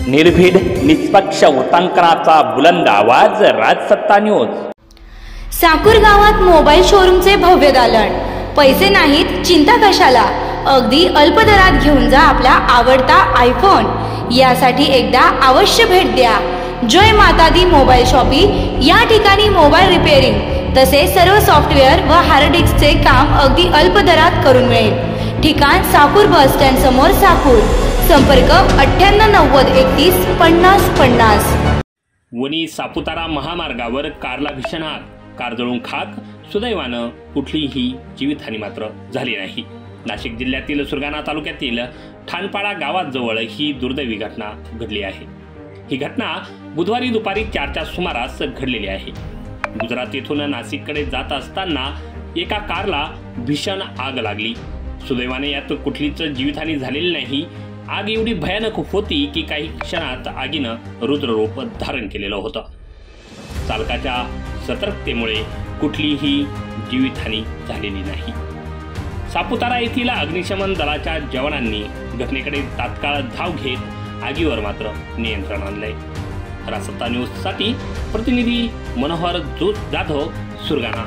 निर्भीड निष्पक्ष उतांकनाचा बुलंद आवाज, राजसत्ता न्यूज। साकूर गावात मोबाईल शोरूमचे भव्य दालन। पैसे नाहीत चिंता कशाला, अगदी अल्प दरात घेऊन जा आपला आवडता आयफोन। यासाठी एकदा अवश्य भेट द्या जय माता दी मोबाईल शॉपी। या ठिकाणी मोबाईल रिपेअरिंग तसेच सर्व सॉफ्टवेअर व हार्ड डिस्कचे काम अगदी अल्प दरात करून मिळेल। ठिकाण साकूर बस स्टँड समोर साकूर। संपर्क 9890315050। वणी सापुतारा महामार्गावर कारला भीषण आग, कार जळून खाक। सुदैवानं कुठलीही जीवितहानी मात्र झाली नाही। नाशिक जिल्ह्यातील सुरगाणा तालुक्यातील ठाणपाडा गावाजवळ ही दुर्दैवी घटना घडली आहे। ही घटना बुधवारी दुपारी 4च्या सुमारास घडलेली आहे। गुजरात येथून नाशिककडे जात असताना एका कारला भीषण आग लागली। सुदैवाने यात कुठलीच जीवितहानी झालेली नाही। आग एवढी भयानक होती की काही क्षणात आगीनं रुद्ररूप धारण केलेलं होतं। चालकाच्या सतर्कतेमुळे कुठलीही जीवितहानी झालेली नाही। सापुतारा येथील अग्निशमन दलाच्या जवानांनी घटनेकडे तात्काळ धाव घेत आगीवर मात्र नियंत्रण आणलंय। राजसत्ता न्यूज साठी प्रतिनिधी मनोहर जाधव, सुरगाणा।